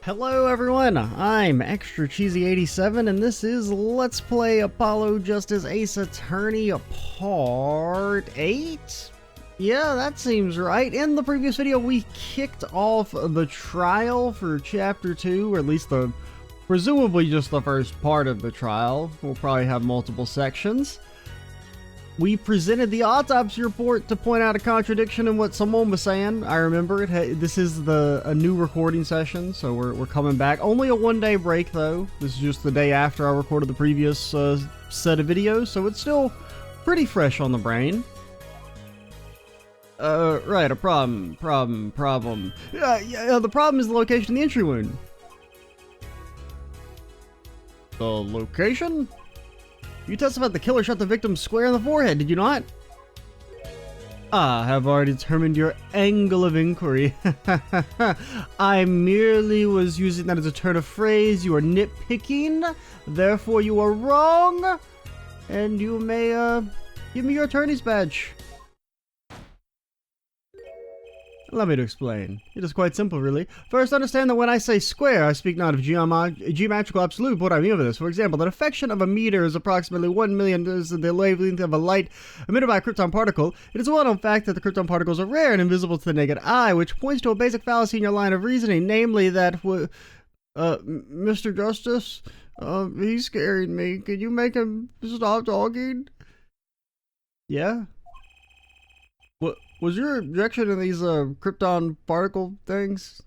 Hello everyone, I'm Extra Cheesy 87 and this is Let's Play Apollo Justice Ace Attorney Part 8? Yeah, that seems right. In the previous video we kicked off the trial for Chapter 2, or at least presumably just the first part of the trial. We'll probably have multiple sections. We presented the autopsy report to point out a contradiction in what someone was saying. I remember it. This is a new recording session, so we're coming back. Only a one-day break, though. This is just the day after I recorded the previous set of videos, so it's still pretty fresh on the brain. Right, a problem. Yeah, the problem is the location of the entry wound. The location? You testified the killer shot the victim square in the forehead, did you not? I have already determined your angle of inquiry. I merely was using that as a turn of phrase. You are nitpicking, therefore you are wrong. And you may, give me your attorney's badge. Allow me to explain. It is quite simple, really. First, understand that when I say square, I speak not of geometrical absolute, but what I mean by this. For example, the fraction of a meter is approximately 1,000,000 is the wavelength of a light emitted by a krypton particle. It is a well-known fact that the krypton particles are rare and invisible to the naked eye, which points to a basic fallacy in your line of reasoning, namely that, Mr. Justice, he's scaring me. Can you make him stop talking? Yeah? What was your objection to these krypton particle things?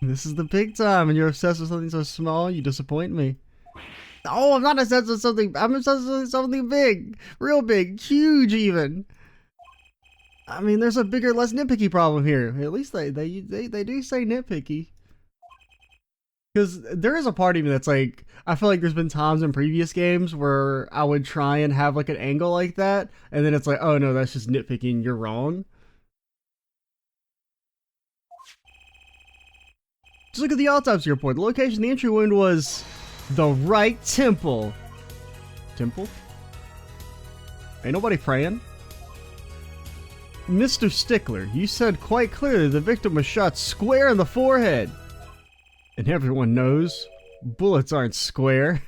This is the big time, and you're obsessed with something so small. You disappoint me. Oh, I'm not obsessed with something. I'm obsessed with something big, real big, huge, even. I mean, there's a bigger, less nitpicky problem here. At least they do say nitpicky. Because there is a part of me that's like, I feel like there's been times in previous games where I would try and have like an angle like that, and then it's like, oh no, that's just nitpicking, you're wrong. Just look at the autopsy report. The location of the entry wound was the right temple. Temple? Ain't nobody praying. Mr. Stickler, you said quite clearly the victim was shot square in the forehead. And everyone knows bullets aren't square.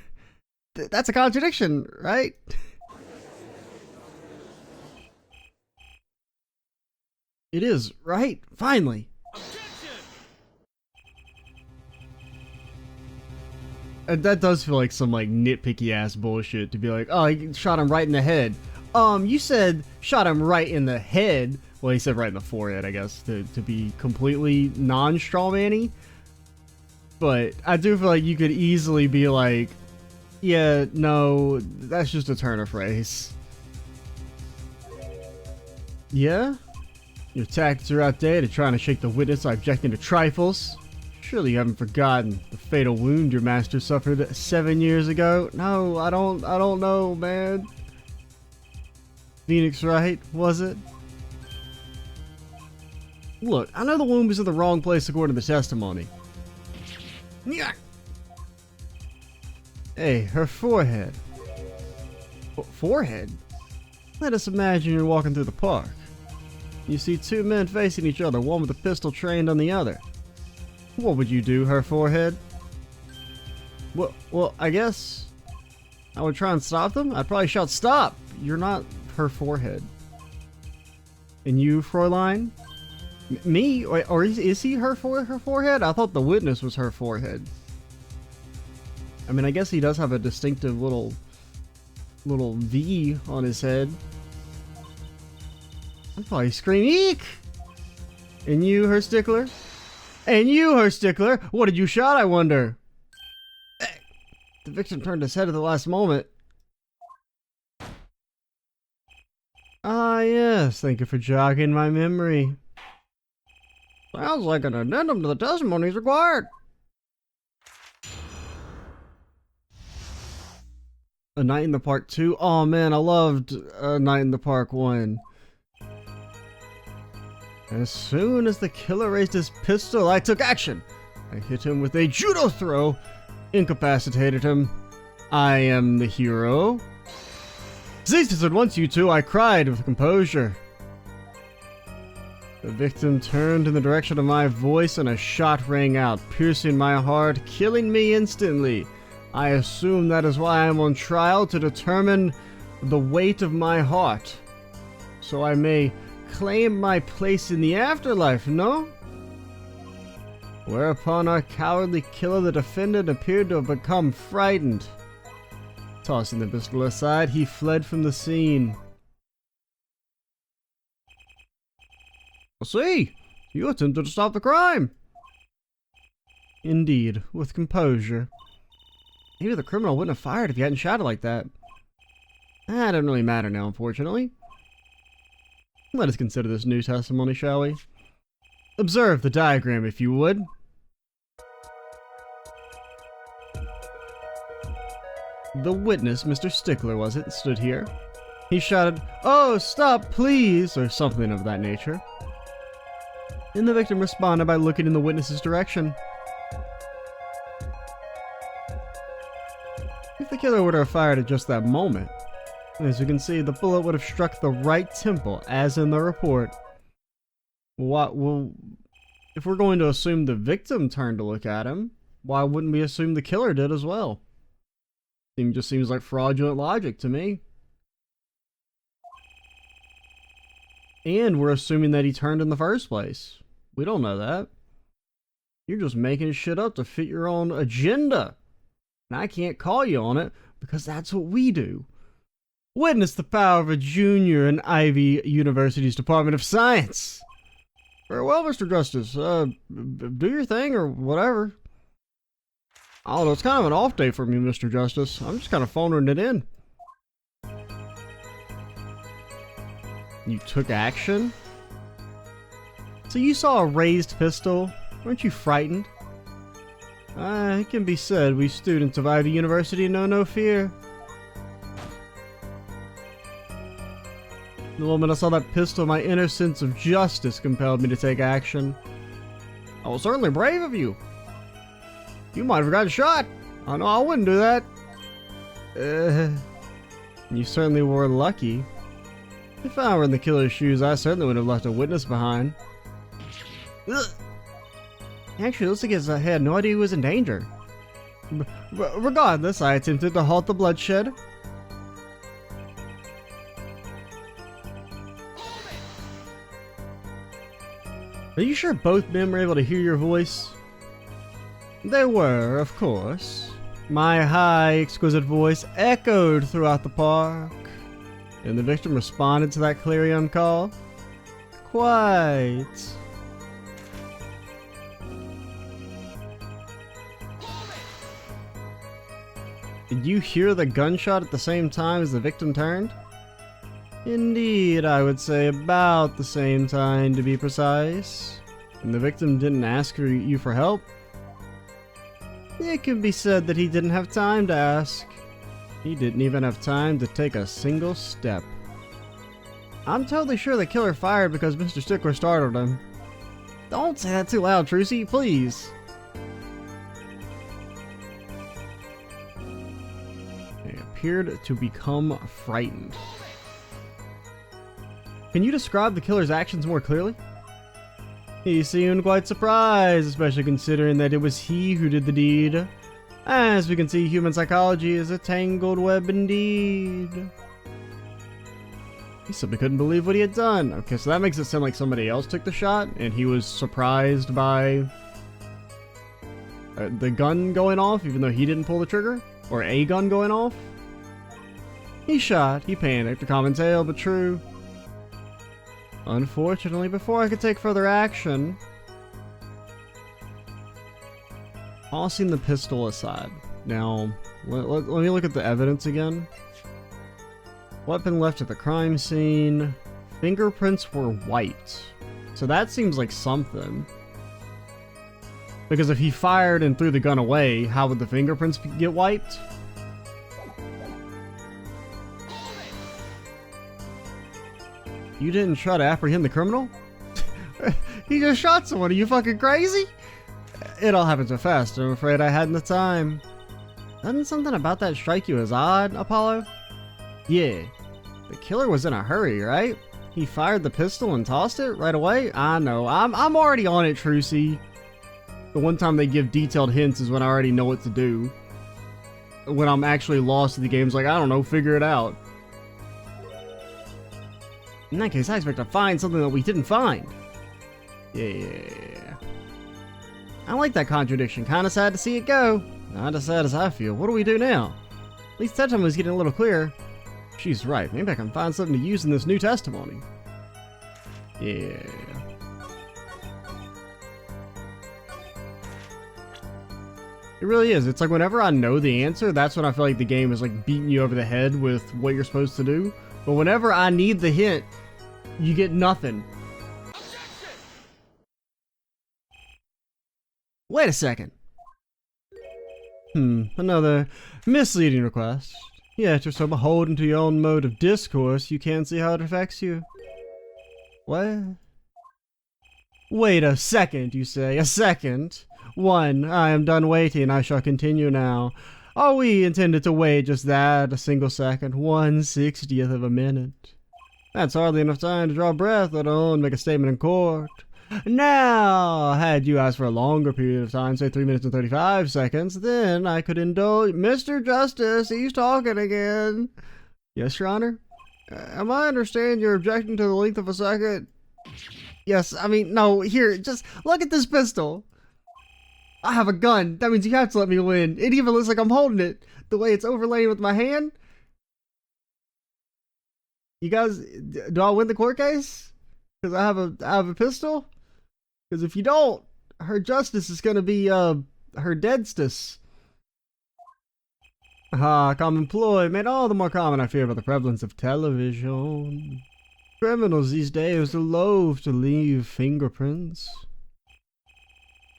That's a contradiction, right? It is, right? Finally. And that does feel like some like nitpicky ass bullshit to be like, oh, he shot him right in the head. You said shot him right in the head. Well, he said right in the forehead, I guess, to be completely non-strawman-y. But I do feel like you could easily be like, yeah, no, that's just a turn of phrase. Yeah? Your tactics are outdated, trying to shake the witness by objecting to trifles. Surely you haven't forgotten the fatal wound your master suffered 7 years ago. No, I don't know, man. Phoenix Wright, was it? Look, I know the wound was in the wrong place according to the testimony. Hey, her forehead. Forehead? Let us imagine you're walking through the park. You see two men facing each other, one with a pistol trained on the other. What would you do, her forehead? Well, I guess I would try and stop them. I'd probably shout, stop! You're not her forehead. And you, Fräulein? Me? Or is he her forehead? I thought the witness was her forehead. I mean, I guess he does have a distinctive little V on his head. I'd probably scream, eek! And you, her stickler? And you, her stickler? What did you shot, I wonder? The victim turned his head at the last moment. Ah, yes. Thank you for jogging my memory. Sounds like an addendum to the testimony is required. A Night in the Park 2? Oh man, I loved A Night in the Park 1. As soon as the killer raised his pistol, I took action. I hit him with a judo throw, incapacitated him. I am the hero. Cease this at once, you two, I cried with composure. The victim turned in the direction of my voice and a shot rang out, piercing my heart, killing me instantly. I assume that is why I am on trial, to determine the weight of my heart, so I may claim my place in the afterlife, no? Whereupon our cowardly killer, the defendant, appeared to have become frightened. Tossing the pistol aside, he fled from the scene. See, you attempted to stop the crime. Indeed, with composure. Maybe the criminal wouldn't have fired if he hadn't shot it like that. That doesn't really matter now, unfortunately. Let us consider this new testimony, shall we? Observe the diagram, if you would. The witness, Mr. Stickler, was it, stood here. He shouted, "Oh, stop, please," or something of that nature. And the victim responded by looking in the witness's direction. If the killer would have fired at just that moment, as you can see, the bullet would have struck the right temple, as in the report. Well, if we're going to assume the victim turned to look at him, why wouldn't we assume the killer did as well? It just seems like fraudulent logic to me. And we're assuming that he turned in the first place. We don't know that. You're just making shit up to fit your own agenda. And I can't call you on it because that's what we do. Witness the power of a junior in Ivy University's Department of Science. Very well, Mr. Justice. Do your thing or whatever. I don't know, it's kind of an off day for me, Mr. Justice. I'm just kind of phoning it in. You took action? So you saw a raised pistol. Weren't you frightened? It can be said we students of Ivy University know no fear. The moment I saw that pistol, my inner sense of justice compelled me to take action. I was certainly brave of you. You might have gotten shot. I know I wouldn't do that. You certainly were lucky. If I were in the killer's shoes, I certainly would have left a witness behind. Ugh. Actually, it looks like he had no idea he was in danger. Regardless, I attempted to halt the bloodshed. Are you sure both men were able to hear your voice? They were, of course. My high, exquisite voice echoed throughout the park, and the victim responded to that clarion call. Quite. Did you hear the gunshot at the same time as the victim turned? Indeed, I would say about the same time, to be precise. And the victim didn't ask you for help? It can be said that he didn't have time to ask. He didn't even have time to take a single step. I'm totally sure the killer fired because Mr. Stickler startled him. Don't say that too loud, Trucy, please. He appeared to become frightened. Can you describe the killer's actions more clearly? He seemed quite surprised, especially considering that it was he who did the deed. As we can see, human psychology is a tangled web indeed. He simply couldn't believe what he had done. Okay, so that makes it sound like somebody else took the shot, and he was surprised by the gun going off, even though he didn't pull the trigger? Or a gun going off? He shot, he panicked, a common tale, but true. Unfortunately, before I could take further action, tossing the pistol aside. Now, let me look at the evidence again. Weapon left at the crime scene. Fingerprints were white. So that seems like something. Because if he fired and threw the gun away, how would the fingerprints get wiped? You didn't try to apprehend the criminal? He just shot someone. Are you fucking crazy? It all happened so fast. I'm afraid I hadn't the time. Doesn't something about that strike you as odd, Apollo? Yeah. The killer was in a hurry, right? He fired the pistol and tossed it right away? I know. I'm already on it, Trucy. The one time they give detailed hints is when I already know what to do. When I'm actually lost in the game's like, I don't know, figure it out. In that case, I expect to find something that we didn't find. Yeah. I like that contradiction. Kinda sad to see it go. Not as sad as I feel. What do we do now? At least that time was getting a little clearer. She's right. Maybe I can find something to use in this new testimony. Yeah. It really is. It's like whenever I know the answer, that's when I feel like the game is like beating you over the head with what you're supposed to do. But whenever I need the hint, you get nothing. Wait a second. Another misleading request. Yet you're so beholden to your own mode of discourse, you can't see how it affects you. What? Wait a second, you say. A second? One, I am done waiting, I shall continue now. Are we intended to wait just that, a single second, 1/60th of a minute? That's hardly enough time to draw breath, let alone make a statement in court. Now, had you asked for a longer period of time, say 3 minutes and 35 seconds, then I could indulge. Mr. Justice, he's talking again. Yes, Your Honor? Am I understanding you're objecting to the length of a second? Yes, I mean, no, here, just look at this pistol. I have a gun. That means you have to let me win. It even looks like I'm holding it. The way it's overlaid with my hand. You guys, do I win the court case? Because I have a pistol? Because if you don't, her justice is going to be, her deadstus. Common ploy made all the more common, I fear, by the prevalence of television. Criminals these days are loath to leave fingerprints.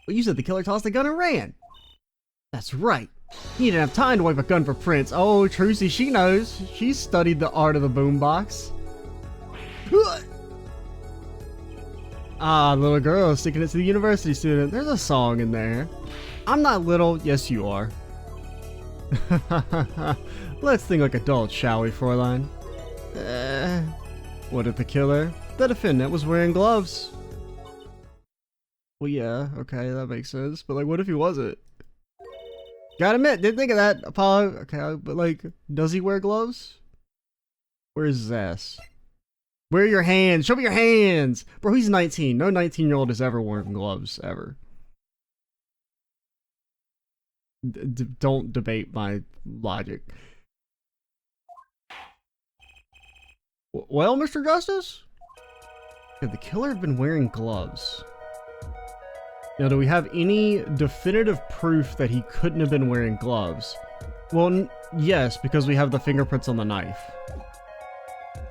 Well, you said the killer tossed the gun and ran. That's right. He didn't have time to wipe a gun for prints. Oh, Trucy, she knows. She studied the art of the boombox. Little girl sticking it to the university student. There's a song in there. I'm not little. Yes, you are. Let's think like adults, shall we, Fräulein? What if the killer? The defendant was wearing gloves. Well, yeah, okay, that makes sense. But, like, what if he wasn't? Gotta admit, didn't think of that, Apollo. Okay, but, like, does he wear gloves? Where's his ass? Where are your hands? Show me your hands! Bro, he's 19. No 19-year-old has ever worn gloves, ever. Don't debate my logic. Well, Mr. Justice? Could the killer have been wearing gloves? Now, do we have any definitive proof that he couldn't have been wearing gloves? Well, yes, because we have the fingerprints on the knife.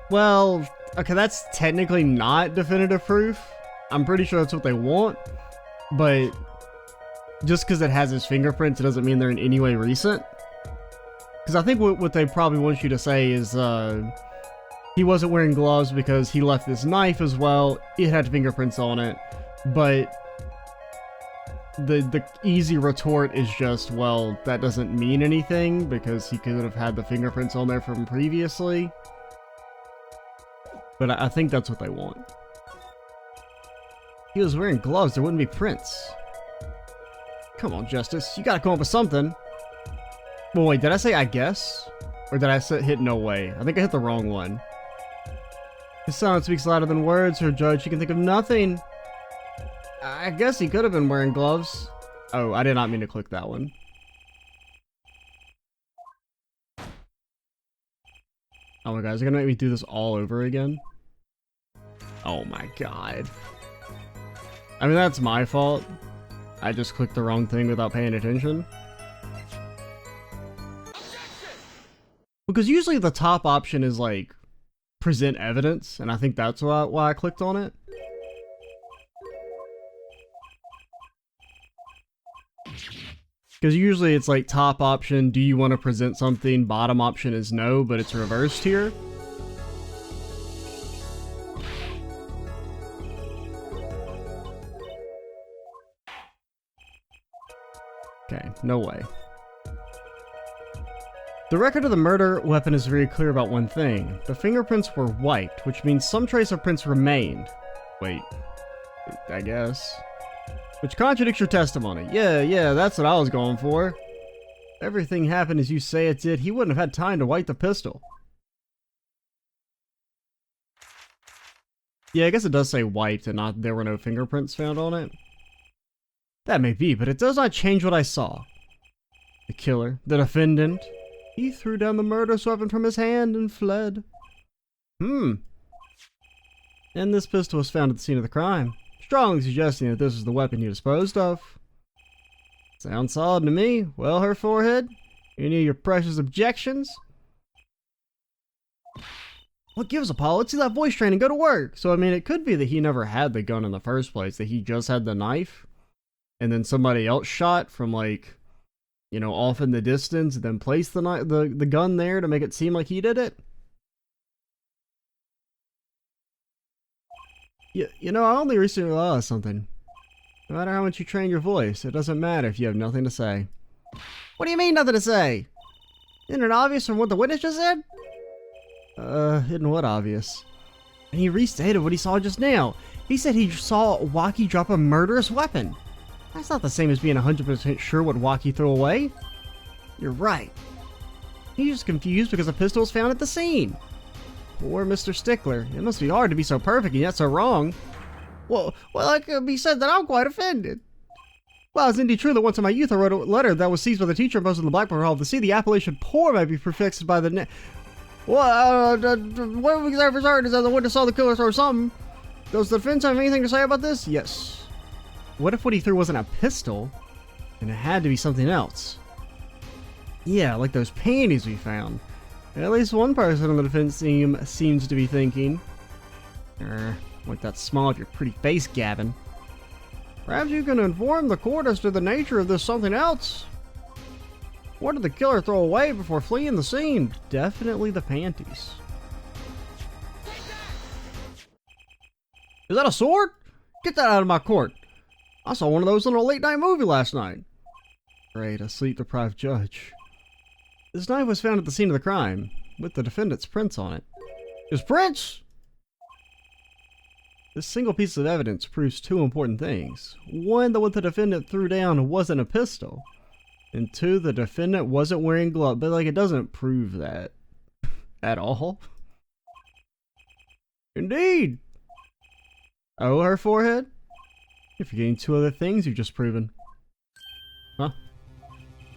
Well, okay, that's technically not definitive proof. I'm pretty sure that's what they want, but just because it has his fingerprints, it doesn't mean they're in any way recent. Because I think what they probably want you to say is, he wasn't wearing gloves because he left this knife as well. It had fingerprints on it, but the easy retort is just, well, that doesn't mean anything because he could have had the fingerprints on there from previously. But I think that's what they want. He was wearing gloves, there wouldn't be prints. Come on, Justice, you gotta come up with something. Well, wait, did I say I guess? Or did I hit no way? I think I hit the wrong one. His sound speaks louder than words, her judge. She can think of nothing. I guess he could have been wearing gloves. Oh, I did not mean to click that one. Oh my god, is it gonna make me do this all over again? Oh my god. I mean, that's my fault. I just clicked the wrong thing without paying attention. Because usually the top option is like, present evidence, and I think that's why I clicked on it. Because usually it's like top option, do you want to present something? Bottom option is no, but it's reversed here. Okay, no way. The record of the murder weapon is very clear about one thing. The fingerprints were wiped, which means some trace of prints remained. Wait, I guess. Which contradicts your testimony. Yeah, that's what I was going for. Everything happened as you say it did. He wouldn't have had time to wipe the pistol. Yeah, I guess it does say wiped and not there were no fingerprints found on it. That may be, but it does not change what I saw. The killer, the defendant, he threw down the murderous weapon from his hand and fled. And this pistol was found at the scene of the crime, strongly suggesting that this is the weapon you disposed of. Sounds solid to me. Well, her forehead, any of your precious objections? What gives, Apollo? Let's see that voice train and go to work. So, I mean, it could be that he never had the gun in the first place, that he just had the knife, and then somebody else shot from, like, you know, off in the distance, and then placed the gun there to make it seem like he did it. You know, I only recently realized something. No matter how much you train your voice, it doesn't matter if you have nothing to say. What do you mean, nothing to say? Isn't it obvious from what the witness just said? Isn't what obvious? And he restated what he saw just now. He said he saw Waki drop a murderous weapon. That's not the same as being 100% sure what Waki threw away. You're right. He's just confused because a pistol was found at the scene. Poor Mr. Stickler. It must be hard to be so perfect and yet so wrong. Well, it could be said that I'm quite offended. Well, it's indeed true that once in my youth I wrote a letter that was seized by the teacher and posted in the Blackboard Hall of the Sea. The appellation poor might be prefixed by the Well, what we can for certain is that the witness saw the killer throw something. Does the defense have anything to say about this? Yes. What if what he threw wasn't a pistol, and it had to be something else? Yeah, like those panties we found. At least one person on the defense team seems to be thinking. Like that smile of your pretty face, Gavin. Perhaps you can inform the court as to the nature of this something else. What did the killer throw away before fleeing the scene? Definitely the panties. Is that a sword? Get that out of my court. I saw one of those in a late night movie last night. Great, a sleep-deprived judge. This knife was found at the scene of the crime, with the defendant's prints on it. His prints? This single piece of evidence proves two important things. One, that what the defendant threw down wasn't a pistol. And two, the defendant wasn't wearing gloves. But, like, it doesn't prove that at all. Indeed. Oh, her forehead? You're forgetting two other things you've just proven. Huh?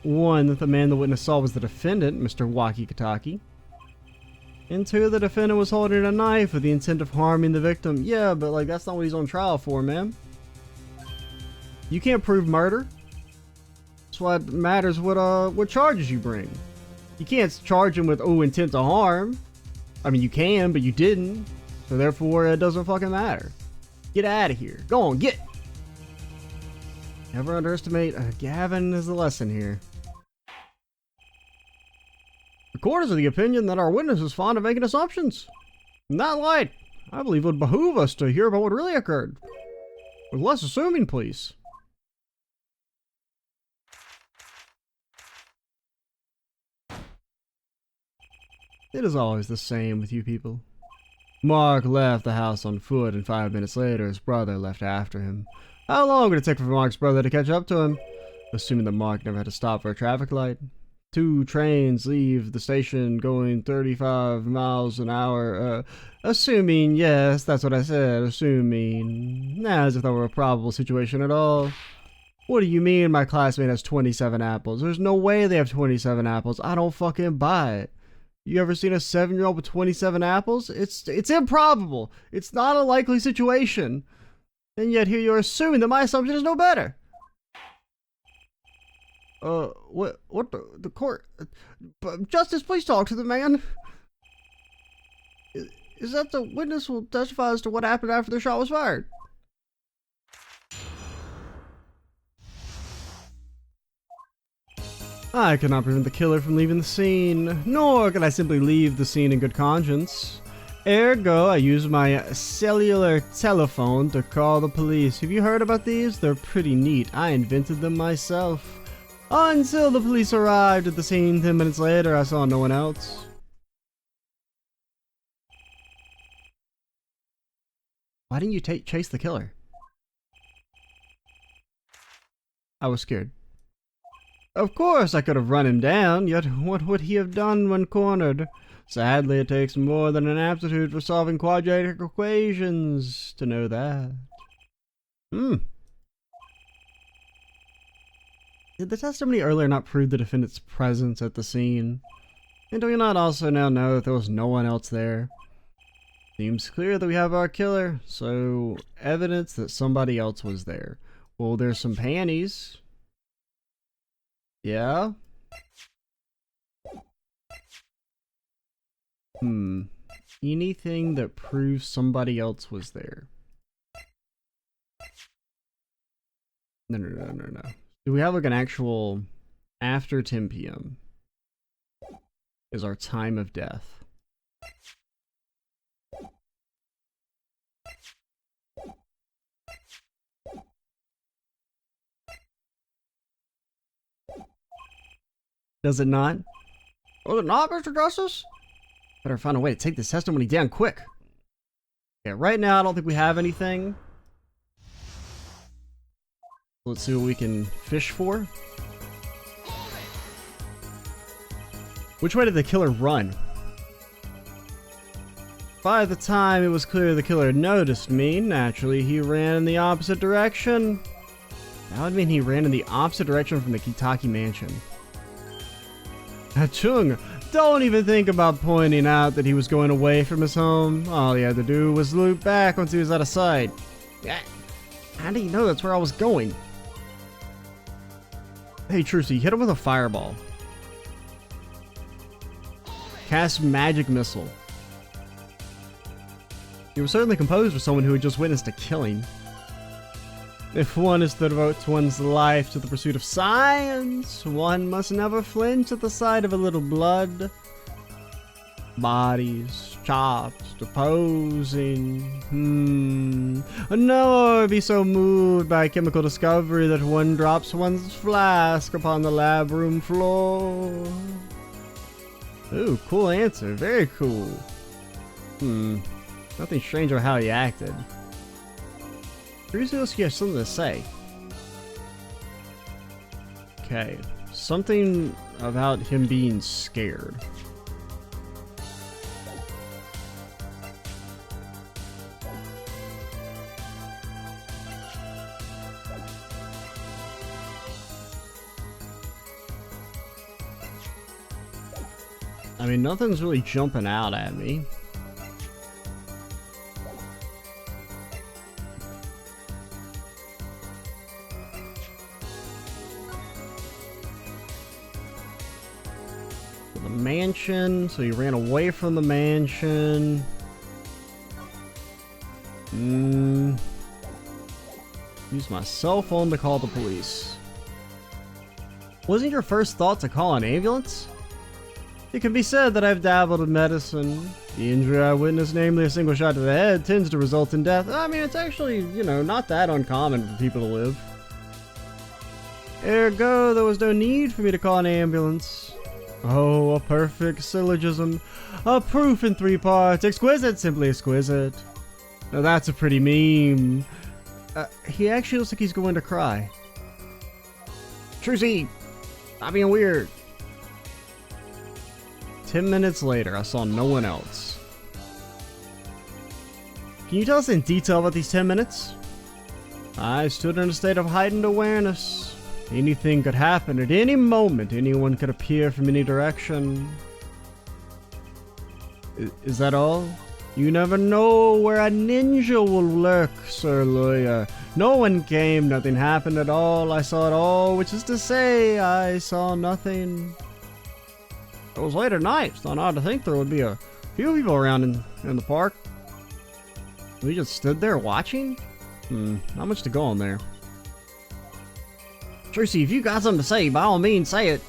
One, that the man the witness saw was the defendant, Mr. Waki Kataki. And two, the defendant was holding a knife with the intent of harming the victim. Yeah, but like that's not what he's on trial for, man. You can't prove murder. That's why it matters what charges you bring. You can't charge him with intent to harm. I mean, you can, but you didn't. So therefore, it doesn't fucking matter. Get out of here. Go on, get. Never underestimate Gavin is the lesson here. The court is of the opinion that our witness is fond of making assumptions. In that light, I believe it would behoove us to hear about what really occurred. With less assuming, please. It is always the same with you people. Mark left the house on foot, and 5 minutes later his brother left after him. How long would it take for Mark's brother to catch up to him? Assuming that Mark never had to stop for a traffic light. 2 trains leave the station going 35 miles an hour. Assuming, yes, that's what I said, assuming. As if that were a probable situation at all. What do you mean my classmate has 27 apples? There's no way they have 27 apples. I don't fucking buy it. You ever seen a 7-year-old with 27 apples? It's improbable. It's not a likely situation. And yet here you're assuming that my assumption is no better. What the court? Justice, please talk to the man. Is that the witness will testify as to what happened after the shot was fired? I cannot prevent the killer from leaving the scene, nor can I simply leave the scene in good conscience. Ergo, I use my cellular telephone to call the police. Have you heard about these? They're pretty neat. I invented them myself. Until the police arrived at the scene 10 minutes later, I saw no one else. Why didn't you chase the killer? I was scared. Of course I could have run him down, yet what would he have done when cornered? Sadly, it takes more than an aptitude for solving quadratic equations to know that. Did the testimony earlier not prove the defendant's presence at the scene? And do we not also now know that there was no one else there? Seems clear that we have our killer, so evidence that somebody else was there. Well, there's some panties. Yeah? Anything that proves somebody else was there. No. Do we have like an actual after 10 p.m. is our time of death? Does it not? Was it not, Mr. Justice? Better find a way to take this testimony down quick. Yeah, right now I don't think we have anything. Let's see what we can fish for. Which way did the killer run? By the time it was clear the killer had noticed me, naturally he ran in the opposite direction. That would mean he ran in the opposite direction from the Kitaki mansion. Chung, don't even think about pointing out that he was going away from his home. All he had to do was loop back once he was out of sight. How do you know that's where I was going? Hey, Trucy, hit him with a fireball. Cast magic missile. He was certainly composed for someone who had just witnessed a killing. If one is to devote one's life to the pursuit of science, one must never flinch at the sight of a little blood. Bodies, chops, deposing. No one be so moved by chemical discovery that one drops one's flask upon the lab room floor. Ooh, cool answer. Very cool. Nothing strange about how he acted. Curious has something to say. Okay, something about him being scared. I mean, nothing's really jumping out at me. The mansion, so he ran away from the mansion. Use my cell phone to call the police. Wasn't your first thought to call an ambulance? It can be said that I've dabbled in medicine. The injury I witnessed, namely a single shot to the head, tends to result in death. I mean, it's actually, not that uncommon for people to live. Ergo, there was no need for me to call an ambulance. Oh, a perfect syllogism. A proof in 3 parts. Exquisite, simply exquisite. Now that's a pretty meme. He actually looks like he's going to cry. Trucy, stop being weird. 10 minutes later, I saw no one else. Can you tell us in detail about these 10 minutes? I stood in a state of heightened awareness. Anything could happen at any moment. Anyone could appear from any direction. Is that all? You never know where a ninja will lurk, Sir Lawyer. No one came, nothing happened at all. I saw it all, which is to say, I saw nothing. It was late at night. It's not odd to think there would be a few people around in the park. We just stood there watching? Not much to go on there. Tracy, if you got something to say, by all means, say it.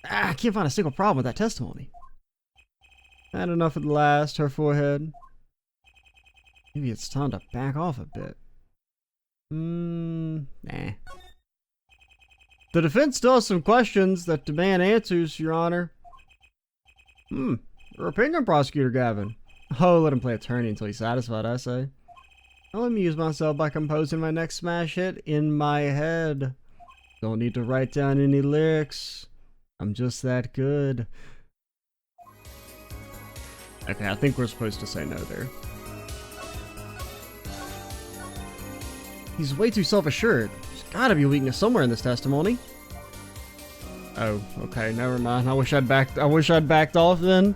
I can't find a single problem with that testimony. Had enough at last, her forehead. Maybe it's time to back off a bit. Nah. The defense still has some questions that demand answers, Your Honor. Your opinion, Prosecutor Gavin. Oh, let him play attorney until he's satisfied, I say. I'll amuse myself by composing my next smash hit in my head. Don't need to write down any lyrics. I'm just that good. Okay, I think we're supposed to say no there. He's way too self-assured. There's gotta be a weakness somewhere in this testimony. Oh, okay, never mind. I wish I'd backed off then.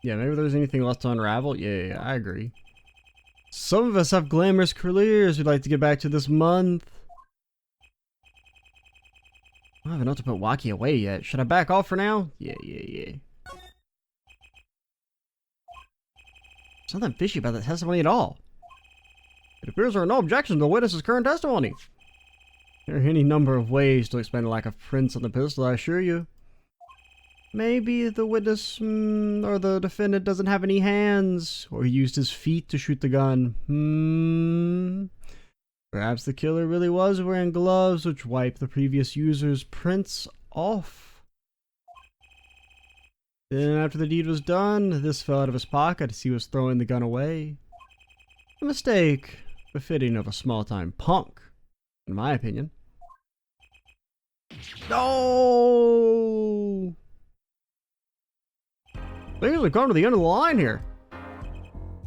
Yeah, maybe there's anything left to unravel. Yeah, I agree. Some of us have glamorous careers we'd like to get back to this month. I don't have enough to put Waki away yet. Should I back off for now? Yeah. There's nothing fishy about that testimony at all. It appears there are no objections to the witness's current testimony. There are any number of ways to explain the lack of prints on the pistol, I assure you. Maybe the witness or the defendant doesn't have any hands, or he used his feet to shoot the gun. Perhaps the killer really was wearing gloves which wiped the previous user's prints off. Then after the deed was done, this fell out of his pocket as he was throwing the gun away. A mistake befitting of a small-time punk, in my opinion. No! Things have come to the end of the line here.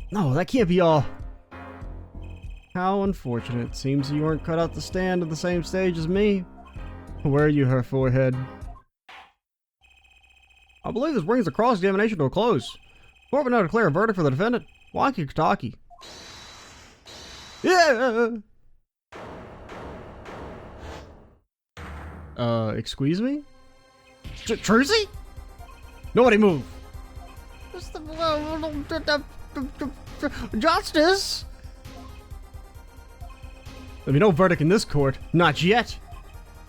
No, that can't be all. How unfortunate. Seems you weren't cut out to stand at the same stage as me. Where are you, her forehead? I believe this brings the cross-examination to a close. Court will now declare a verdict for the defendant, Waki Kataki. Yeah! Excuse me? Trucy? Nobody move! Justice! There'll be no verdict in this court. Not yet.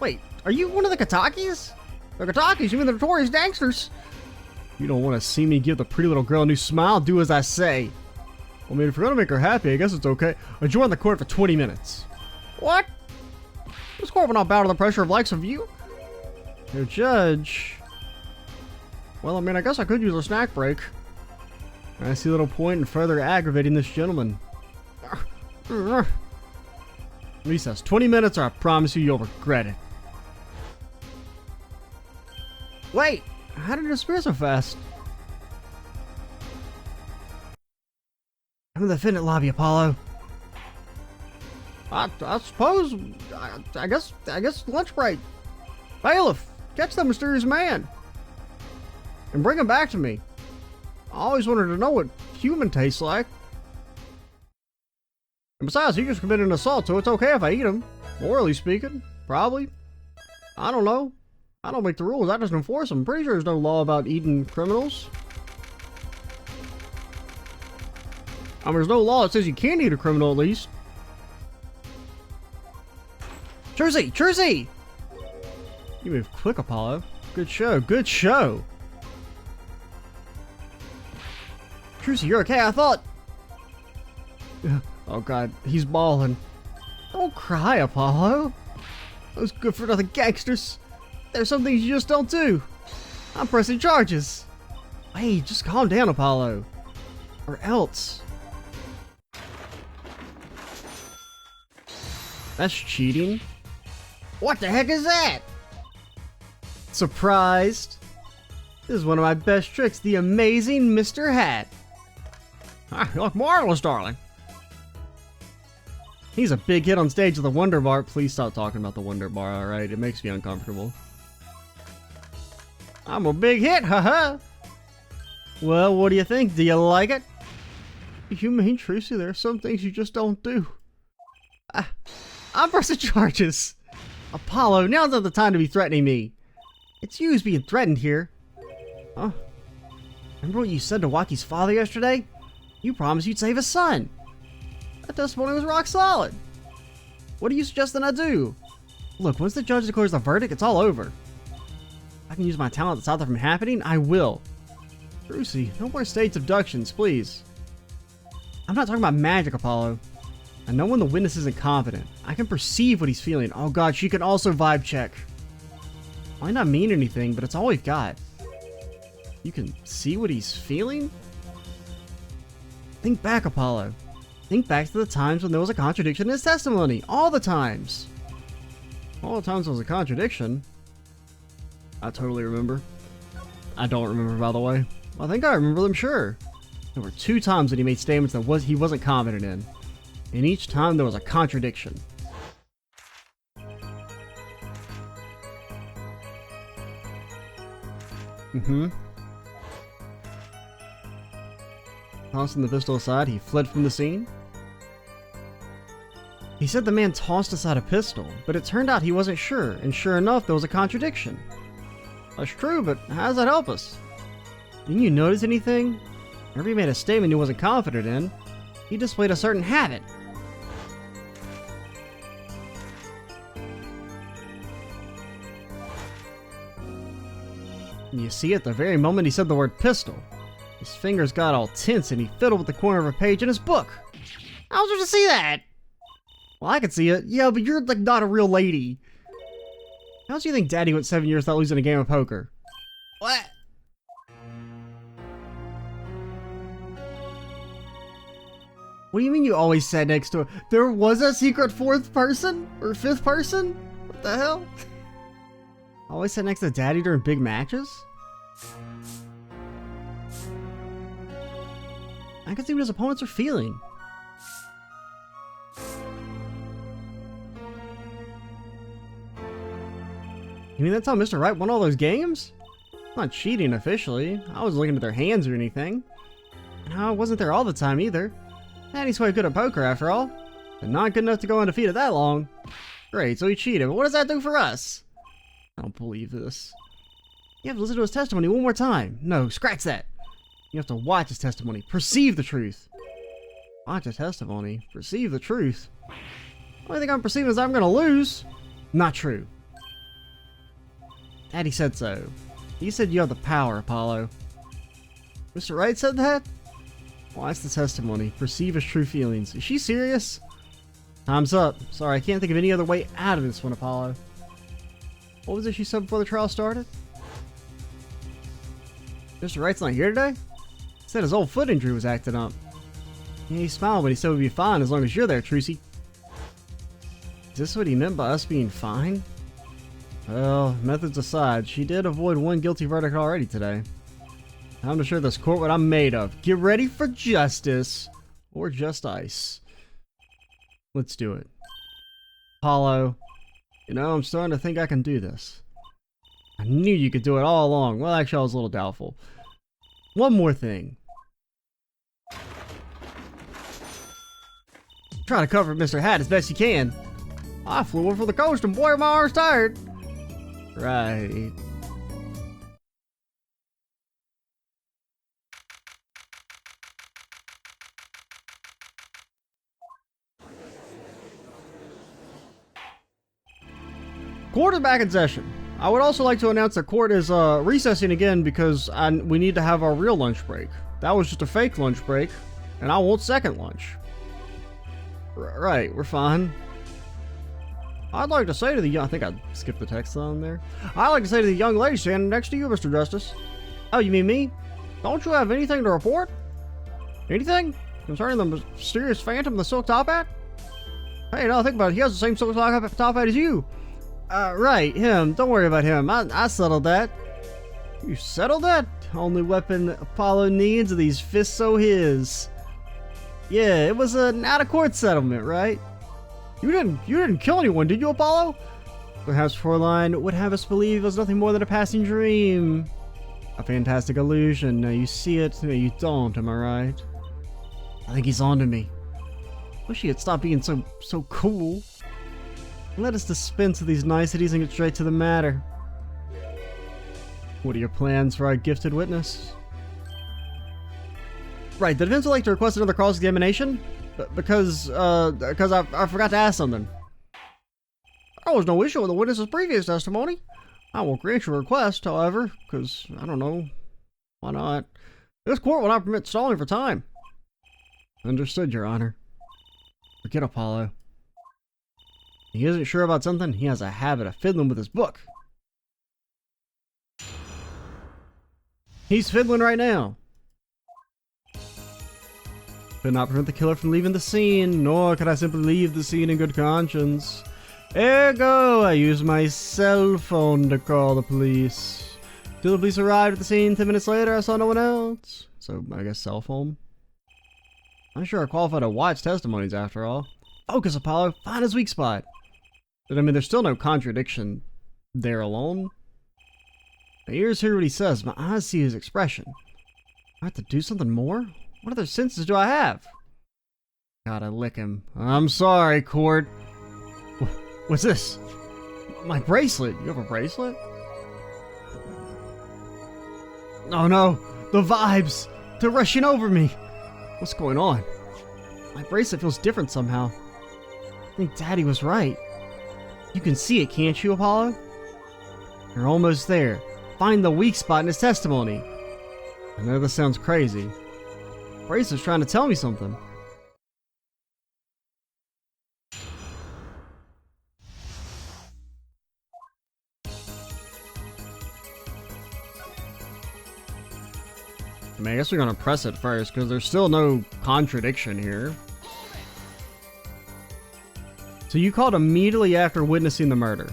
Wait, are you one of the Katakis? The Katakis? You mean the notorious gangsters? You don't want to see me give the pretty little girl a new smile? Do as I say. I mean, if you're gonna make her happy, I guess it's okay. Adjourn the court for 20 minutes. What? This court will not bow to the pressure of likes of you. Your judge. Well, I mean, I guess I could use a snack break. I see little point in further aggravating this gentleman. Recess. 20 minutes or I promise you you'll regret it. Wait! How did it disappear so fast? I'm in the defendant lobby, Apollo. I suppose... I guess lunch break. Bailiff, catch that mysterious man. And bring him back to me. I always wanted to know what human tastes like. And besides, he just committed an assault, so it's okay if I eat him. Morally speaking, probably. I don't know. I don't make the rules, I just enforce them. Pretty sure there's no law about eating criminals. I mean, there's no law that says you can't eat a criminal, at least. Jersey! Jersey! You move quick, Apollo. Good show, good show. Jersey, you're okay, I thought. Oh god, he's bawling. Don't cry, Apollo. Those good-for-nothing gangsters. There's some things you just don't do. I'm pressing charges. Hey, just calm down, Apollo. Or else. That's cheating. What the heck is that? Surprised. This is one of my best tricks, the amazing Mr. Hat. Ah, you look marvelous, darling. He's a big hit on stage with the Wonder Bar. Please stop talking about the Wonder Bar, alright? It makes me uncomfortable. I'm a big hit, haha! Well, what do you think? Do you like it? You mean, Tracy, there are some things you just don't do. I'm pressing charges. Apollo, now's not the time to be threatening me. It's you who's being threatened here. Huh? Remember what you said to Waki's father yesterday? You promised you'd save his son. That testimony was rock solid. What are you suggesting I do? Look, once the judge declares the verdict, it's all over. I can use my talent to stop that from happening, I will. Brucey, no more stage abductions, please. I'm not talking about magic, Apollo. I know when the witness isn't confident. I can perceive what he's feeling. Oh god, she can also vibe check. Might not mean anything, but it's all we've got. You can see what he's feeling? Think back, Apollo. Think back to the times when there was a contradiction in his testimony. All the times. All the times there was a contradiction. I totally remember. I don't remember, by the way. I think I remember them, sure. There were 2 times that he made statements that he wasn't confident in. And each time there was a contradiction. Tossing the pistol aside, he fled from the scene. He said the man tossed aside a pistol, but it turned out he wasn't sure, and sure enough, there was a contradiction. That's true, but how does that help us? Didn't you notice anything? Whenever he made a statement he wasn't confident in, he displayed a certain habit. And you see, at the very moment he said the word pistol, his fingers got all tense and he fiddled with the corner of a page in his book. How was I supposed to see that? Well, I could see it. Yeah, but you're like not a real lady. How else do you think Daddy went 7 years without losing a game of poker? What? What do you mean you always sat next to her? There was a secret 4th person? Or 5th person? What the hell? Always sat next to Daddy during big matches? I can see what his opponents are feeling. You mean that's how Mr. Wright won all those games? Not cheating officially. I wasn't looking at their hands or anything. And I wasn't there all the time either. Daddy's quite good at poker after all. But not good enough to go undefeated that long. Great, so he cheated, but what does that do for us? I don't believe this. You have to listen to his testimony one more time. No, scratch that. You have to watch his testimony. Perceive the truth. Watch his testimony. Perceive the truth. The only thing I'm perceiving is I'm gonna lose. Not true. Daddy said so. He said you have the power, Apollo. Mr. Wright said that? Watch the testimony. Perceive his true feelings. Is she serious? Time's up. Sorry, I can't think of any other way out of this one, Apollo. What was it she said before the trial started? Mr. Wright's not here today? He said his old foot injury was acting up. Yeah, he smiled when he said we'd be fine as long as you're there, Trucy. Is this what he meant by us being fine? Well, methods aside, she did avoid one guilty verdict already today. Time to show this court what I'm made of. Get ready for justice. Or just ice. Let's do it. Apollo. You know, I'm starting to think I can do this. I knew you could do it all along. Well, actually, I was a little doubtful. One more thing. Try to cover Mr. Hat as best you can. I flew over the coast and boy, my arm's tired. Right. Court is back in session. I would also like to announce that court is recessing again because we need to have our real lunch break. That was just a fake lunch break, and I want second lunch. Right, we're fine. I'd like to say to the young... I think I skipped the text on there. I'd like to say to the young lady standing next to you, Mr. Justice. Oh, you mean me? Don't you have anything to report? Anything? Concerning the mysterious phantom in the silk top hat? Hey, no, think about it. He has the same silk top hat as you. Right, him. Don't worry about him. I settled that. You settled that? Only weapon Apollo needs are these fists so his. Yeah, it was an out-of-court settlement, right? You didn't kill anyone, did you, Apollo? Perhaps Fräulein would have us believe it was nothing more than a passing dream. A fantastic illusion. Now you see it, now you don't, am I right? I think he's on to me. Wish he had stopped being so cool. Let us dispense with these niceties and get straight to the matter. What are your plans for our gifted witness? Right, the defense would like to request another cross-examination, because I forgot to ask something. There was no issue with the witness's previous testimony. I will grant your request, however, because, I don't know, why not? This court will not permit stalling for time. Understood, Your Honor. Forget Apollo. He isn't sure about something, he has a habit of fiddling with his book. He's fiddling right now. Could not prevent the killer from leaving the scene, nor could I simply leave the scene in good conscience. Ergo, I used my cell phone to call the police. Till the police arrived at the scene, 10 minutes later, I saw no one else. So, I guess cell phone. I'm sure I qualify to watch testimonies after all. Focus, Apollo. Find his weak spot. But I mean, there's still no contradiction there alone. My ears hear what he says, my eyes see his expression. I have to do something more? What other senses do I have? Gotta lick him. I'm sorry, court. What's this? My bracelet. You have a bracelet? Oh no, the vibes. They're rushing over me. What's going on? My bracelet feels different somehow. I think Daddy was right. You can see it, can't you, Apollo? You're almost there. Find the weak spot in his testimony. I know this sounds crazy. Bracelet's trying to tell me something. I mean, I guess we're gonna press it first, because there's still no contradiction here. So you called immediately after witnessing the murder.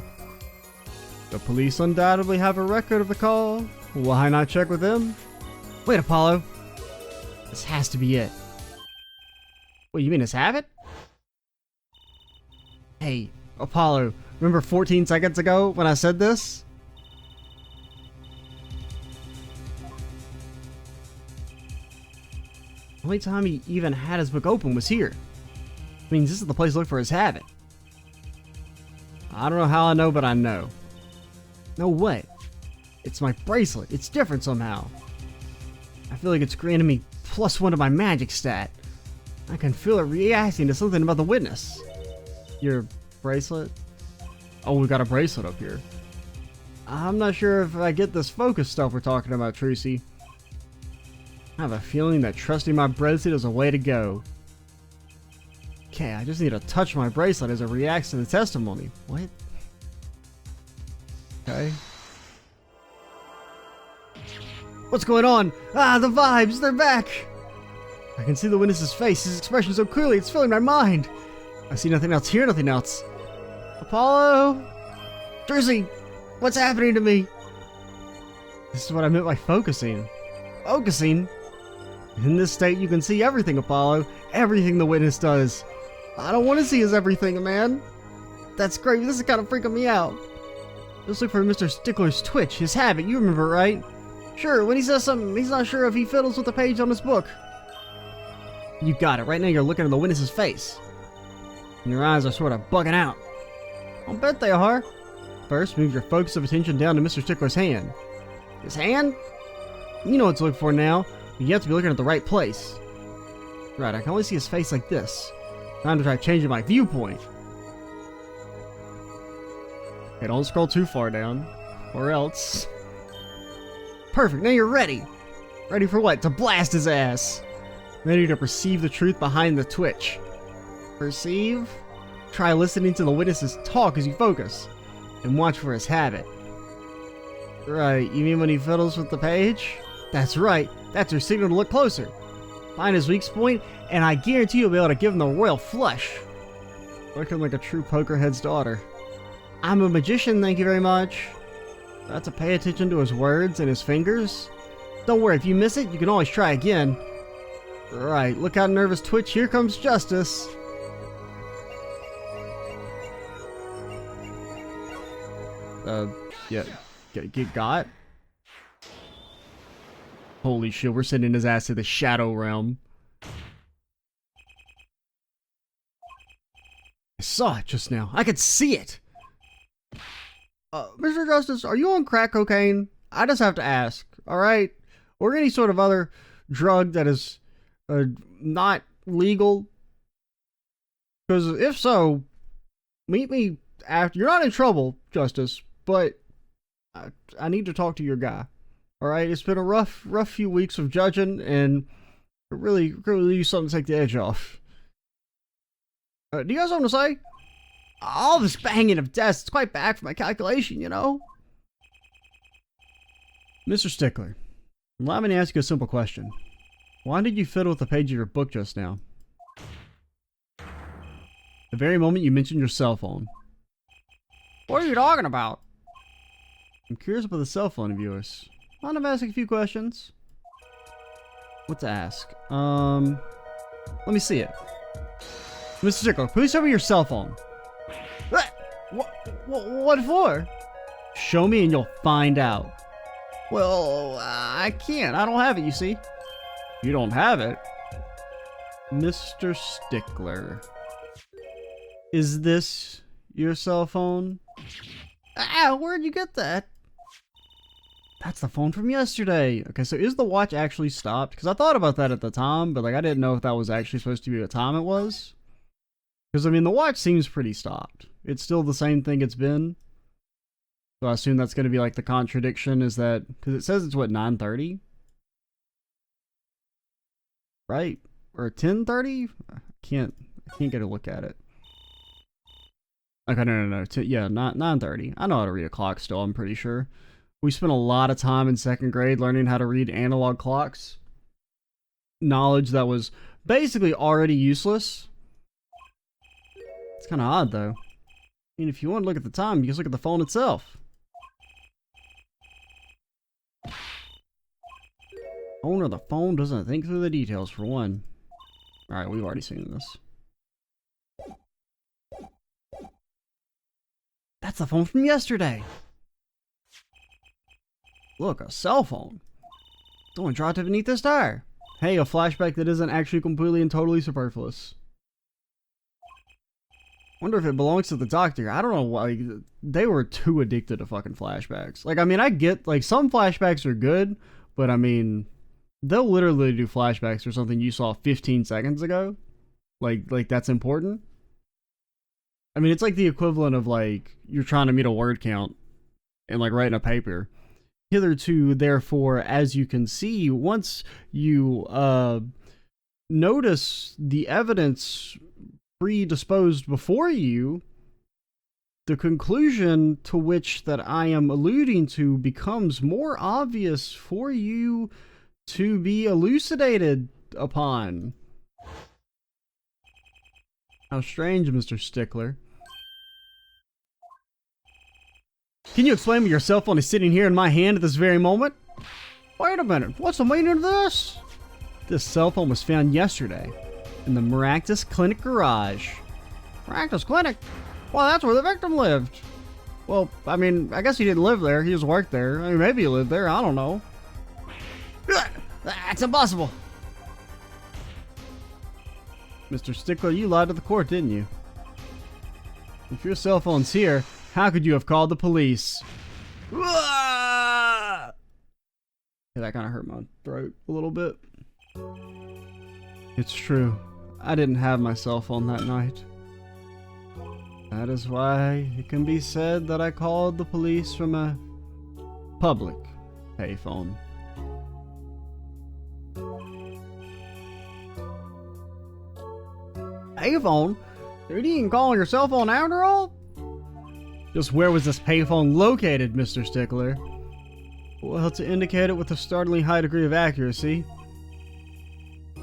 The police undoubtedly have a record of the call. Why not check with them? Wait, Apollo. This has to be it. What, you mean his habit? Hey, Apollo, remember 14 seconds ago when I said this? The only time he even had his book open was here. Means this is the place to look for his habit. I don't know how I know, but I know. No way. It's my bracelet. It's different somehow. I feel like it's granting me +1 to my magic stat. I can feel it reacting to something about the witness. Your bracelet? Oh, we got a bracelet up here. I'm not sure if I get this focus stuff we're talking about, Trucy. I have a feeling that trusting my bracelet is a way to go. Okay, I just need to touch my bracelet as it reacts to the testimony. What? Okay. What's going on? Ah, the vibes, they're back! I can see the witness's face, his expression so clearly, it's filling my mind. I see nothing else, hear nothing else. Apollo? Jersey, what's happening to me? This is what I meant by focusing. Focusing? In this state, you can see everything, Apollo. Everything the witness does. I don't want to see his everything, man. That's great. This is kind of freaking me out. Let's look for Mr. Stickler's twitch, his habit. You remember, right? Sure, when he says something, he's not sure if he fiddles with the page on his book. You got it. Right now, you're looking at the witness's face. And your eyes are sort of bugging out. I'll bet they are. First, move your focus of attention down to Mr. Stickler's hand. His hand? You know what to look for now. But you have to be looking at the right place. Right, I can only see his face like this. Time to try changing my viewpoint. Okay, don't scroll too far down. Or else. Perfect, now you're ready. Ready for what? To blast his ass. Ready to perceive the truth behind the twitch. Perceive? Try listening to the witness's talk as you focus. And watch for his habit. Right, you mean when he fiddles with the page? That's right, that's your signal to look closer. Find his weak point, and I guarantee you'll be able to give him the royal flush. Looking like a true pokerhead's daughter. I'm a magician, thank you very much. I have to pay attention to his words and his fingers. Don't worry, if you miss it, you can always try again. Right, look out, nervous twitch, here comes justice. Yeah, get got? Holy shit, we're sending his ass to the Shadow Realm. I saw it just now. I could see it! Mr. Justice, are you on crack cocaine? I just have to ask, alright? Or any sort of other drug that is not legal? Because if so, meet me after you're not in trouble, Justice, but I need to talk to your guy. All right, it's been a rough few weeks of judging, and it really use something to take the edge off. Do you guys have something to say? All this banging of desks, it's quite bad for my calculation, you know? Mr. Stickler, allow me to ask you a simple question. Why did you fiddle with the page of your book just now? The very moment you mentioned your cell phone. What are you talking about? I'm curious about the cell phone of yours. Mind if I ask a few questions? What to ask? Let me see it. Mr. Stickler, please show me your cell phone. What for? Show me and you'll find out. Well, I can't. I don't have it, you see. You don't have it? Mr. Stickler. Is this your cell phone? Where'd you get that? That's the phone from yesterday. Okay, so is the watch actually stopped? Because I thought about that at the time, but like I didn't know if that was actually supposed to be what time it was. Because I mean, the watch seems pretty stopped. It's still the same thing it's been. So I assume that's going to be like the contradiction is that, because it says it's what, 9:30? Right? Or 10:30? I can't get a look at it. Okay, no. Yeah, not 9:30. I know how to read a clock still, I'm pretty sure. We spent a lot of time in 2nd grade learning how to read analog clocks. Knowledge that was basically already useless. It's kind of odd, though. I mean, if you want to look at the time, you just look at the phone itself. Owner of the phone doesn't think through the details, for one. Alright, we've already seen this. That's the phone from yesterday. Look, a cell phone. Someone dropped it beneath this tire. Hey, a flashback that isn't actually completely and totally superfluous. Wonder if it belongs to the doctor. I don't know why. They were too addicted to fucking flashbacks. Like, I mean, I get, like, some flashbacks are good, but I mean, they'll literally do flashbacks for something you saw 15 seconds ago. Like that's important. I mean, it's like the equivalent of, like, you're trying to meet a word count and, like, writing a paper. Hitherto, therefore, as you can see, once you notice the evidence predisposed before you, the conclusion to which that I am alluding to becomes more obvious for you to be elucidated upon. How strange, Mr. Stickler. Can you explain me your cell phone is sitting here in my hand at this very moment? Wait a minute, what's the meaning of this? This cell phone was found yesterday in the Maractus Clinic garage. Maractus Clinic? Well, that's where the victim lived. Well, I mean, I guess he didn't live there, he just worked there. I mean, maybe he lived there, I don't know. That's impossible. Mr. Stickler, you lied to the court, didn't you? If your cell phone's here, how could you have called the police? Yeah, that kind of hurt my throat a little bit. It's true. I didn't have my cell phone that night. That is why it can be said that I called the police from a public payphone. Payphone? Dude, you can call your cell phone after all? Just where was this payphone located, Mr. Stickler? Well, to indicate it with a startlingly high degree of accuracy,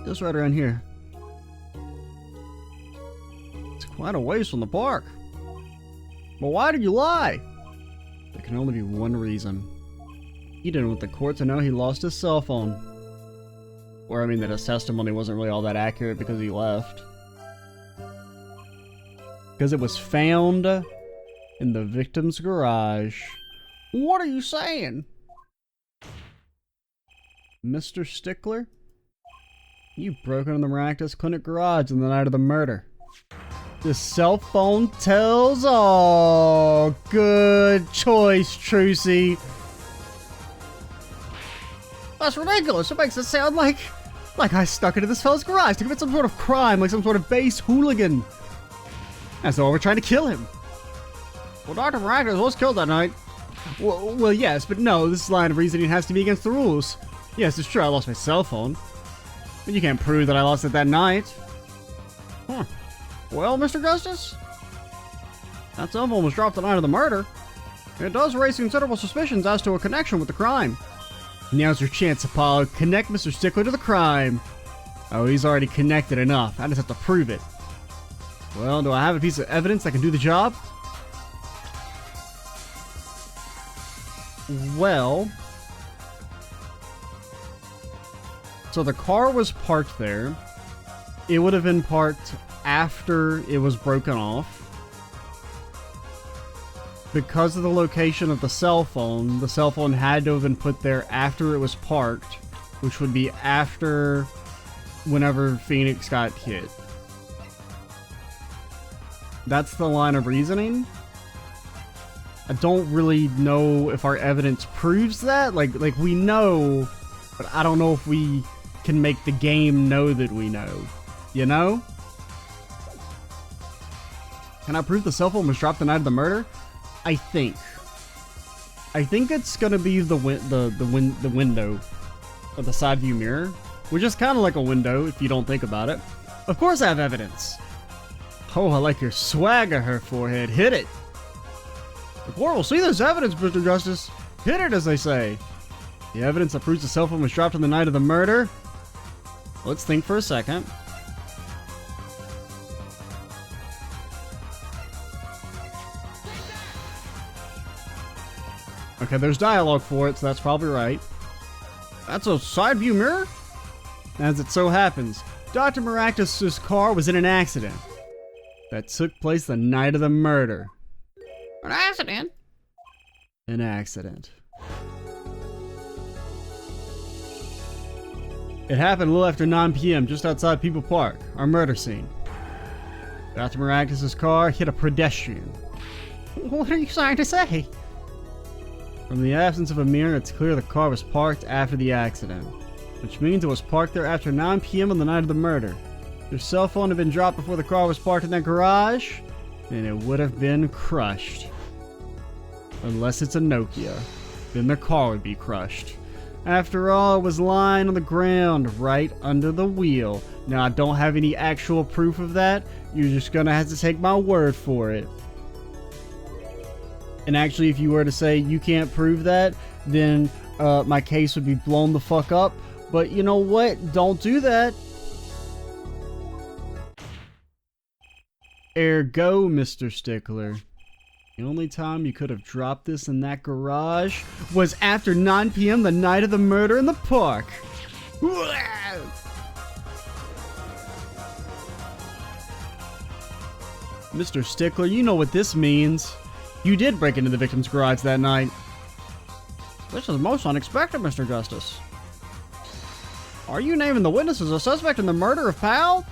just right around here. It's quite a ways from the park. But why did you lie? There can only be one reason. He didn't want the court to know he lost his cell phone. Or, I mean, that his testimony wasn't really all that accurate because he left. Because it was found in the victim's garage. What are you saying? Mr. Stickler? You broke into the Maractus Clinic garage on the night of the murder. This cell phone tells all. Good choice, Trucy. That's ridiculous. It makes it sound like I stuck into this fellow's garage to commit some sort of crime, like some sort of base hooligan. As though we're trying to kill him. Well, Dr. Miraculous was killed that night. Well, yes, but no, this line of reasoning has to be against the rules. Yes, it's true I lost my cell phone. But you can't prove that I lost it that night. Huh. Well, Mr. Justice? That cell phone was dropped the night of the murder. It does raise considerable suspicions as to a connection with the crime. Now's your chance, Apollo. Connect Mr. Stickler to the crime. Oh, he's already connected enough. I just have to prove it. Well, do I have a piece of evidence that can do the job? Well, so the car was parked there. It would have been parked after it was broken off. Because of the location of the cell phone had to have been put there after it was parked, which would be after whenever Phoenix got hit. That's the line of reasoning. I don't really know if our evidence proves that. Like we know, but I don't know if we can make the game know that we know. You know? Can I prove the cell phone was dropped the night of the murder? I think it's gonna be the window of the side view mirror, which is kind of like a window if you don't think about it. Of course I have evidence. Oh, I like your swagger, her forehead. Hit it. The court will see this evidence, Mr. Justice. Hit it, as they say. The evidence that proves the cell phone was dropped on the night of the murder. Let's think for a second. Okay, there's dialogue for it, so that's probably right. That's a side view mirror? As it so happens, Dr. Maractus's car was in an accident that took place the night of the murder. An accident? An accident. It happened a little after 9 p.m. just outside People Park, our murder scene. Dr. Maractus's car hit a pedestrian. What are you trying to say? From the absence of a mirror, it's clear the car was parked after the accident, which means it was parked there after 9 p.m. on the night of the murder. If your cell phone had been dropped before the car was parked in that garage, then it would have been crushed. Unless it's a Nokia, then the car would be crushed. After all, it was lying on the ground right under the wheel. Now, I don't have any actual proof of that. You're just gonna have to take my word for it. And actually, if you were to say you can't prove that, then my case would be blown the fuck up. But you know what? Don't do that. Ergo, Mr. Stickler. The only time you could have dropped this in that garage was after 9 p.m. the night of the murder in the park. Mr. Stickler, you know what this means. You did break into the victim's garage that night. This is most unexpected, Mr. Justice. Are you naming the witness as a suspect in the murder of Powell?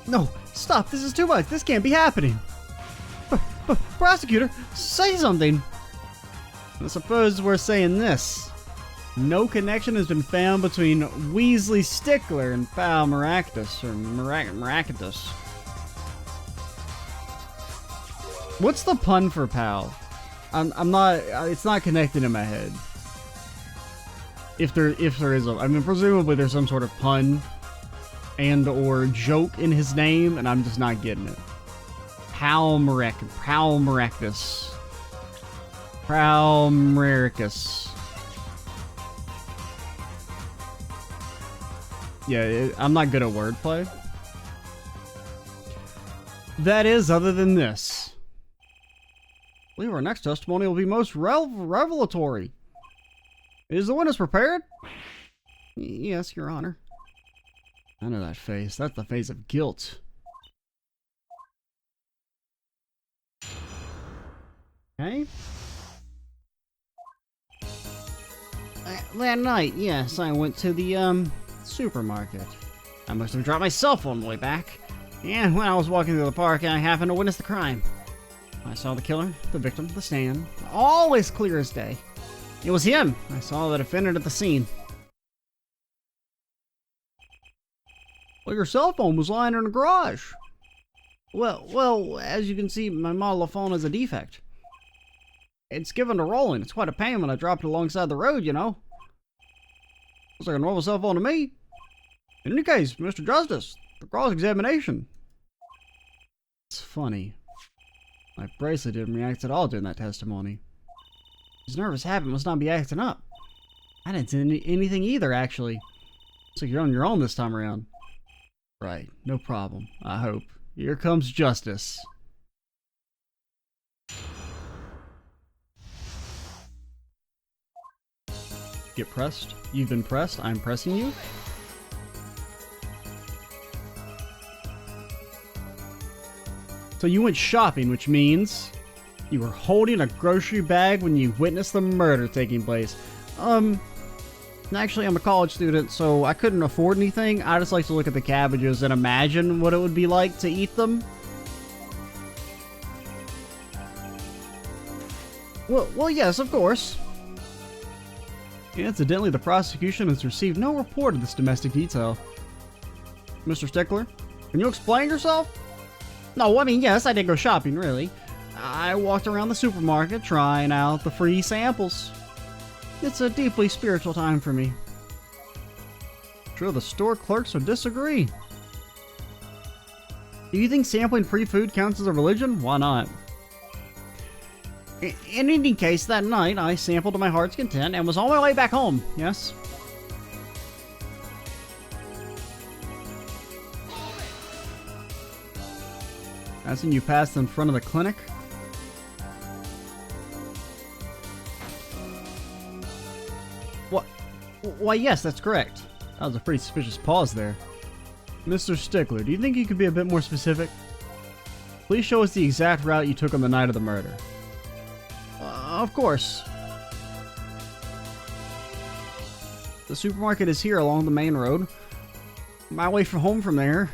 No, stop. This is too much. This can't be happening. Prosecutor, say something. I suppose we're saying this. No connection has been found between Weasley Stickler and Powell Maractus, or Maractus. What's the pun for Powell? I'm not. It's not connected in my head. If there is a, I mean, presumably there's some sort of pun and or joke in his name, and I'm just not getting it. Powell Maractus. Powell Maracus. Yeah, I'm not good at wordplay. That is, other than this. I believe our next testimony will be most revelatory. Is the witness prepared? Yes, Your Honor. I know that face. That's the face of guilt. Okay. That night, yes, I went to the, supermarket. I must have dropped my cell phone on the way back. And when I was walking through the park, I happened to witness the crime. I saw the killer, the victim, the stand, always clear as day. It was him. I saw the defendant at the scene. Well, your cell phone was lying in the garage. Well, as you can see, my model of phone has a defect. It's given to rolling. It's quite a pain when I drop it alongside the road, you know. Looks like a normal cell phone to me. In any case, Mr. Justice, the cross-examination. It's funny. My bracelet didn't react at all during that testimony. His nervous habit must not be acting up. I didn't see anything either, actually. Looks like you're on your own this time around. Right, no problem, I hope. Here comes justice. Get pressed? You've been pressed? I'm pressing you? So you went shopping, which means you were holding a grocery bag when you witnessed the murder taking place. Actually, I'm a college student, so I couldn't afford anything. I just like to look at the cabbages and imagine what it would be like to eat them. Well, yes, of course. Incidentally, the prosecution has received no report of this domestic detail. Mr. Stickler, can you explain yourself? No, I mean, yes, I did go shopping, really. I walked around the supermarket trying out the free samples. It's a deeply spiritual time for me. Sure, the store clerks would disagree. Do you think sampling free food counts as a religion? Why not? In any case, that night, I sampled to my heart's content and was on my way back home, yes? As in you passed in front of the clinic? What? Why, yes, that's correct. That was a pretty suspicious pause there. Mr. Stickler, do you think you could be a bit more specific? Please show us the exact route you took on the night of the murder. Of course. The supermarket is here along the main road. My way from home from there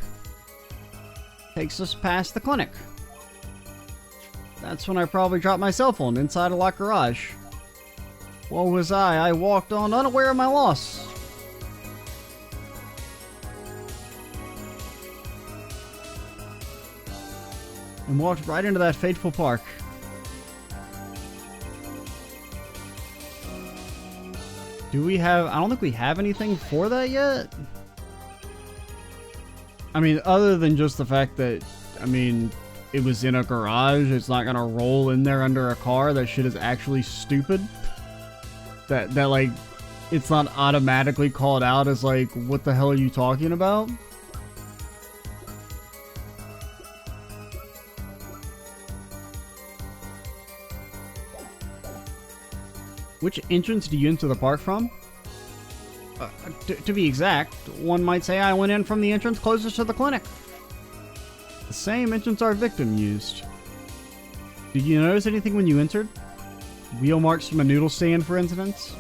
takes us past the clinic. That's when I probably dropped my cell phone inside a locked garage. Woe was I walked on unaware of my loss. And walked right into that fateful park. Do we have... I don't think we have anything for that yet. I mean, other than just the fact that, I mean, it was in a garage, it's not gonna roll in there under a car. That shit is actually stupid. That like, it's not automatically called out as like, what the hell are you talking about? Which entrance do you enter the park from? To be exact, one might say I went in from the entrance closest to the clinic. The same entrance our victim used. Did you notice anything when you entered? Wheel marks from a noodle stand, for instance?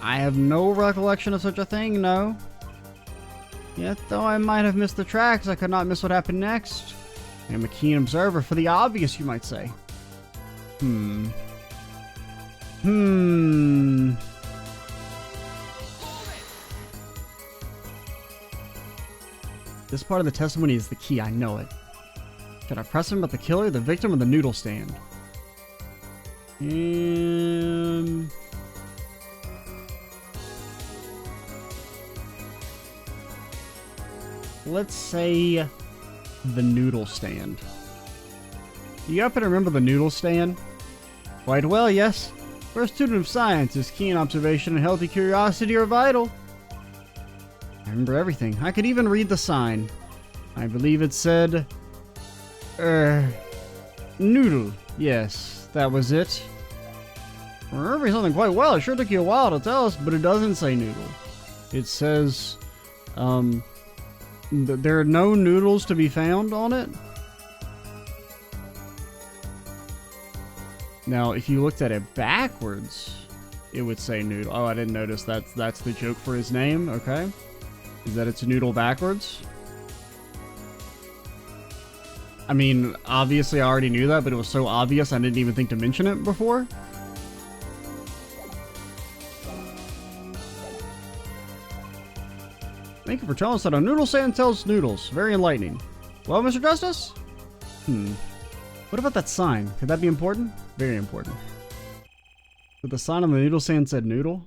I have no recollection of such a thing, no. Yet, though I might have missed the tracks, I could not miss what happened next. I am a keen observer for the obvious, you might say. This part of the testimony is the key, I know it. Should I press him about the killer, the victim, or the noodle stand? Let's say the noodle stand. Do you happen to remember the noodle stand? Quite well, yes. For a student of science, his keen observation and healthy curiosity are vital. I remember everything. I could even read the sign. I believe it said... noodle. Yes, that was it. Remembering something quite well. It sure took you a while to tell us, but it doesn't say noodle. It says, there are no noodles to be found on it. Now, if you looked at it backwards, it would say noodle. Oh, I didn't notice that's the joke for his name. Okay. Is that it's noodle backwards? I mean, obviously I already knew that, but it was so obvious I didn't even think to mention it before. Thank you for telling us that a noodle stand tells noodles. Very enlightening. Well, Mr. Justice? What about that sign? Could that be important? Very important. But the sign on the noodle stand said noodle?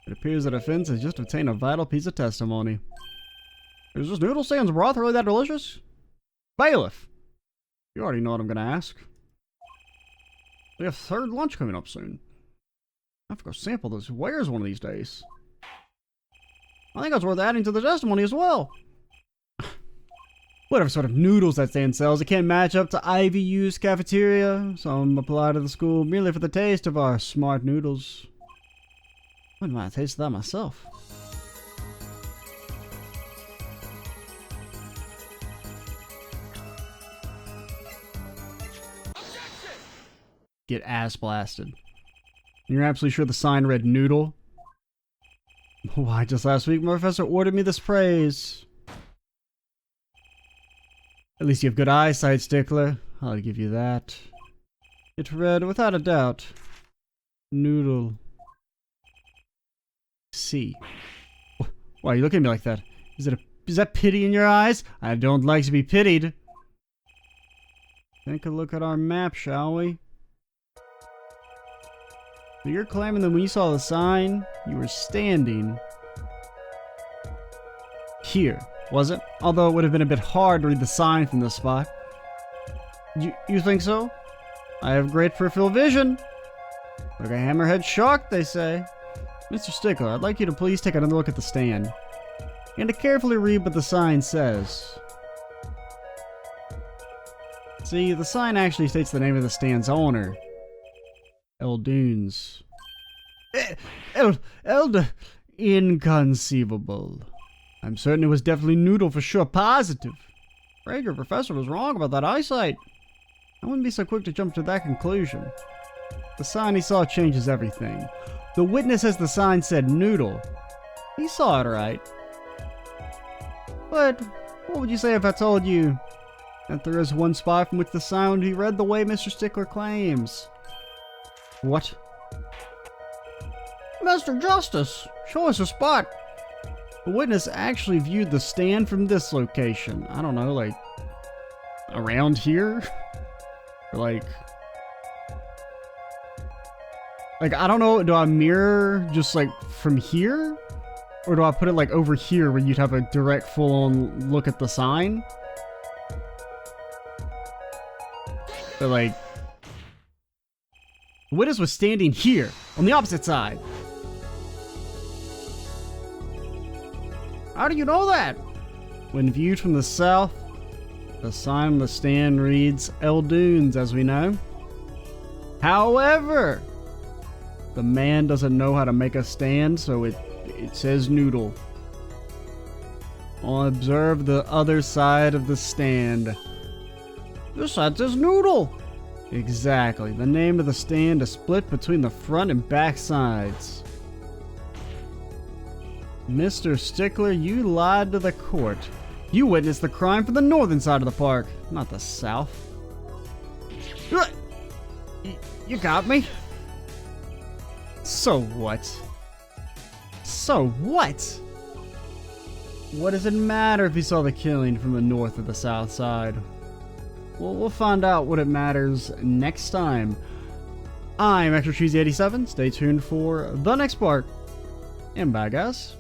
It appears that offense has just obtained a vital piece of testimony. Is this noodle stand's broth really that delicious? Bailiff! You already know what I'm gonna ask. We have third lunch coming up soon. I have to go sample those wares one of these days. I think that's worth adding to the testimony as well. Whatever sort of noodles that stand sells, it can't match up to IVU's cafeteria, so I'm apply to the school merely for the taste of our smart noodles. Wouldn't mind a taste of that myself. Get ass blasted. You're absolutely sure the sign read noodle? Why, just last week my professor ordered me this praise. At least you have good eyesight, Stickler. I'll give you that. It read, without a doubt, noodle. C. Why are you looking at me like that? Is that pity in your eyes? I don't like to be pitied. Take a look at our map, shall we? So you're claiming that when you saw the sign, you were standing here, was it? Although it would have been a bit hard to read the sign from this spot. You think so? I have great peripheral vision. Like a hammerhead shark, they say. Mr. Stickler, I'd like you to please take another look at the stand. And to carefully read what the sign says. See, the sign actually states the name of the stand's owner. Eldunes. Inconceivable. I'm certain it was definitely noodle for sure, positive. Afraid your professor was wrong about that eyesight. I wouldn't be so quick to jump to that conclusion. The sign he saw changes everything. The witness says the sign said noodle. He saw it right. But what would you say if I told you that there is one spot from which the sound he read the way Mr. Stickler claims? What? Mr. Justice, show us a spot. The witness actually viewed the stand from this location. I don't know, like around here? Or like I don't know, do I mirror just like from here? Or do I put it like over here where you'd have a direct full-on look at the sign? But like, the witness was standing here, on the opposite side. How do you know that? When viewed from the south, the sign on the stand reads Eldunes, as we know. However, the man doesn't know how to make a stand, so it says noodle. I'll observe the other side of the stand. This side says noodle. Exactly. The name of the stand is split between the front and back sides. Mr. Stickler, you lied to the court. You witnessed the crime from the northern side of the park, not the south. You got me? So what? So what? What does it matter if he saw the killing from the north or the south side? Well, we'll find out what it matters next time. I'm Extra Cheesy 87. Stay tuned for the next part. And bye, guys.